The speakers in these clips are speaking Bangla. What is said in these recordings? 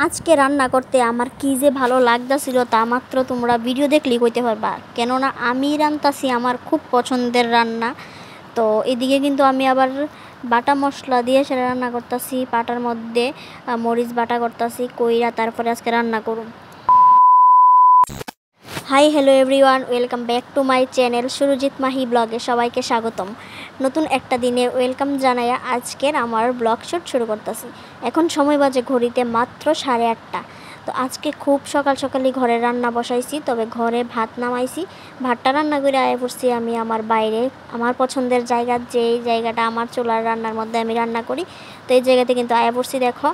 আজকে রান্না করতে আমার কি যে ভালো লাগতাছিল তা মাত্র তোমরা ভিডিও দেখলেই কইতে পারবা। কেননা আমি রান্তাছি আমার খুব পছন্দের রান্না। তো এদিকে কিন্তু আমি আবার বাটা মশলা দিয়ে সেটা রান্না করতেছি, পাটার মধ্যে মরিচ বাটা করতেছি কইরা তারপরে আজকে রান্না করুন। Hi hello everyone, welcome back to my channel Surajit Mahi ব্লগে সবাইকে স্বাগতম। নতুন একটা দিনে ওয়েলকাম জানাইয়া আজকের আমার ব্লগ শুট শুরু করতেছি। এখন সময় বাজে ঘড়িতে মাত্র 8:30। তো আজকে খুব সকাল সকালই ঘরে রান্না বসাইছি, তবে ঘরে ভাত নামাইছি। ভাতটা রান্না করে আয়া পড়ছি আমি আমার বাইরে, আমার পছন্দের জায়গা, যেই জায়গাটা আমার চুলার রান্নার মধ্যে আমি রান্না করি। তো এই জায়গাতে কিন্তু আয়া পড়ছি দেখো।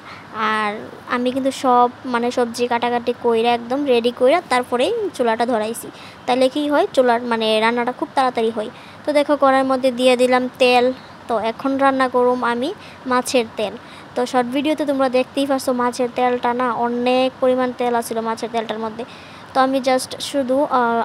আর আমি কিন্তু সব সবজি কাটাকাটি কইরা একদম রেডি কইরা তারপরেই চুলাটা ধরাইছি। তাহলে কি হয়, চুলার রান্নাটা খুব তাড়াতাড়ি হয়। তো দেখো কড়াইয়ের মধ্যে দিয়ে দিলাম তেল। তো এখন রান্না করুম আমি মাছের তেল। তো শর্ট ভিডিওতে তোমরা দেখতেই পাচ্ছ মাছের তেলটা না অনেক পরিমাণ তেল আছিল মাছের তেলটার মধ্যে। তো আমি জাস্ট শুধু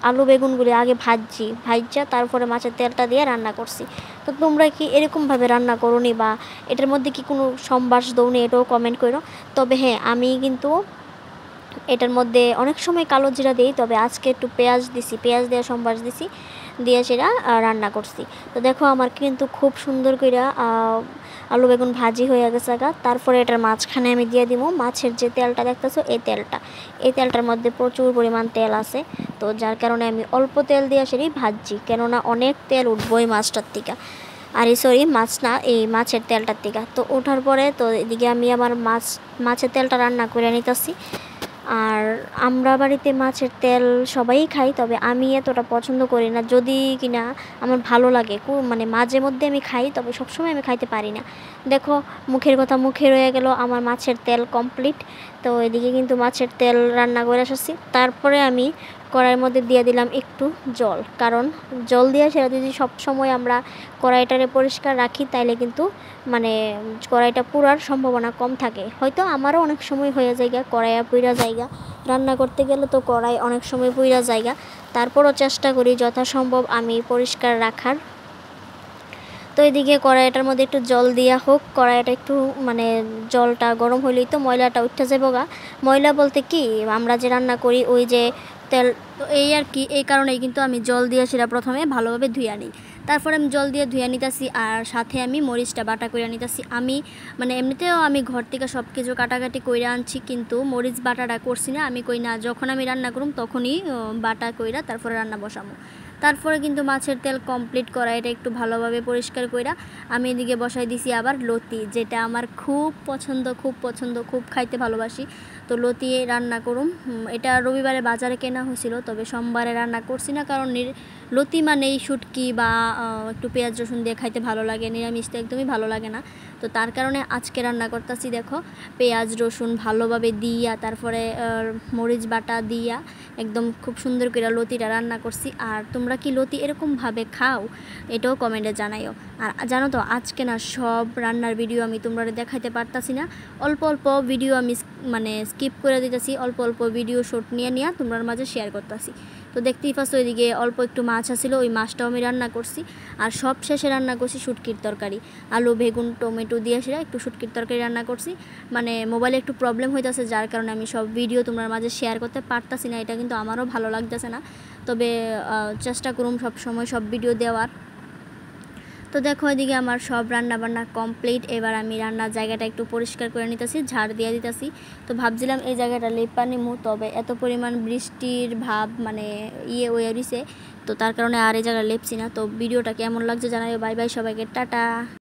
আলু বেগুনগুলি আগে ভাজা তারপরে মাছের তেলটা দিয়ে রান্না করছি। তো তোমরা কি এরকমভাবে রান্না করোনি বা এটার মধ্যে কি কোনো সম্বাস দৌনি, এটাও কমেন্ট করো। তবে হ্যাঁ, আমি কিন্তু এটার মধ্যে অনেক সময় কালো জিরা দিই, তবে আজকে একটু পেঁয়াজ দিছি, পেঁয়াজ দিয়ে সম্বাস দিছি, দিয়ে সেটা রান্না করছি। তো দেখো আমার কিন্তু খুব সুন্দর করে আলু বেগুন ভাজি হয়ে গেছে গা। তারপরে এটার মাঝখানে আমি দিয়ে দিব মাছের যে তেলটা দেখতেছো, এই তেলটার মধ্যে প্রচুর পরিমাণ তেল আছে। তো যার কারণে আমি অল্প তেল দিয়ে সেটাই ভাজছি, কেননা অনেক তেল উঠবো এই মাছটার থেকে, আর সরি মাছ না, এই মাছের তেলটার থেকে। তো ওঠার পরে তো এদিকে আমি আমার মাছের তেলটা রান্না করে নিতেছি। আর আমরা বাড়িতে মাছের তেল সবাই খাই, তবে আমি এতটা পছন্দ করি না, যদি কিনা আমার ভালো লাগে মাঝে মধ্যে আমি খাই, তবে সবসময় আমি খাইতে পারি না। দেখো মুখের কথা মুখে রয়ে গেল, আমার মাছের তেল কমপ্লিট। তো এদিকে কিন্তু মাছের তেল রান্না করে এসেছি। তারপরে আমি কড়াইয়ের মধ্যে দিয়ে দিলাম একটু জল, কারণ জল দিয়ে সেটা যদি সবসময় আমরা কড়াইটারে পরিষ্কার রাখি তাইলে কিন্তু কড়াইটা পুরার সম্ভাবনা কম থাকে। হয়তো আমারও অনেক সময় হয়ে যায় কড়াইয়া পুইরা জায়গা, রান্না করতে গেলে তো কড়াই অনেক সময় পুইরা জায়গা। তারপরও চেষ্টা করি যথাসম্ভব আমি পরিষ্কার রাখার। তো এদিকে কড়াইটার মধ্যে একটু জল দেওয়া হোক, কড়াইটা একটু জলটা গরম হইলেই তো ময়লাটা উঠে যাবো গা। ময়লা বলতে কি, আমরা যে রান্না করি ওই যে তেল, তো এই আর কি, এই কারণেই কিন্তু আমি জল দিয়ে সেটা প্রথমে ভালোভাবে ধুইয়া নিই। তারপরে আমি জল দিয়ে ধুইয়া নিতেছি, আর সাথে আমি মরিচটা বাটা করে নিতেছি। আমি এমনিতেও আমি ঘর থেকে সব কিছু কাটাকাটি কইরা আনছি, কিন্তু মরিচ বাটাটা করছি না। আমি কই না, যখন আমি রান্না করুম তখনই বাটা কইরা তারপরে রান্না বসাবো। তারপরে কিন্তু মাছের তেল কমপ্লিট করা, এটা একটু ভালোভাবে পরিষ্কার কইরা আমি এদিকে বসাই দিছি আবার লতি, যেটা আমার খুব পছন্দ, খুব খাইতে ভালোবাসি। তো লতি রান্না করুম। এটা রবিবারে বাজারে কেনা হয়েছিল, তবে সোমবারে রান্না করছি না, কারণ লতি মানেই শুটকি বা একটু পেঁয়াজ রসুন দিয়ে খাইতে ভালো লাগে, নিরামিষ তো একদমই ভালো লাগে না। তো তার কারণে আজকে রান্না করতেছি। দেখো পেঁয়াজ রসুন ভালোভাবে দিয়া, তারপরে মরিচ বাটা দিয়া একদম খুব সুন্দর করে লতিটা রান্না করছি। আর তোমরা কি লতি এরকমভাবে খাও, এটাও কমেন্টে জানাইও। আর জানো তো আজকে না সব রান্নার ভিডিও আমি তোমরা দেখাইতে পারতাছি না, অল্প অল্প ভিডিও আমি স্কিপ করে দিতেছি, অল্প অল্প ভিডিও শট নিয়ে তোমরার মাঝে শেয়ার করতেছি। তো দেখতেই পাচ্ছ ওইদিকে অল্প একটু মাছ আছিল, ওই মাছটাও আমি রান্না করছি। আর সব শেষে রান্না করছি শুটকির তরকারি, আলু বেগুন টমেটো দিয়ে সেটা একটু শুটকির তরকারি রান্না করছি। মোবাইলে একটু প্রবলেম হইতেছে, যার কারণে আমি সব ভিডিও তোমার মাঝে শেয়ার করতে পারতাছি না। এটা কিন্তু আমারও ভালো লাগতেছে না, তবে চেষ্টা করুম সব সময় সব ভিডিও দেওয়ার। তো দেখো এদিকে আমার সব রান্না বান্না কমপ্লিট। এবার আমি রান্নার জায়গাটা একটু পরিষ্কার করে নিতেছি, ঝাড় দিয়ে দিতেছি। তো ভাবছিলাম এই জায়গাটা লেপা নিমু, তবে এত পরিমাণ বৃষ্টির ভাব ওয়ে রইছে, তো তার কারণে আর এই জায়গায় লেপছি না। তো ভিডিওটা কেমন লাগছে জানাইও। বাই বাই সবাইকে, টাটা।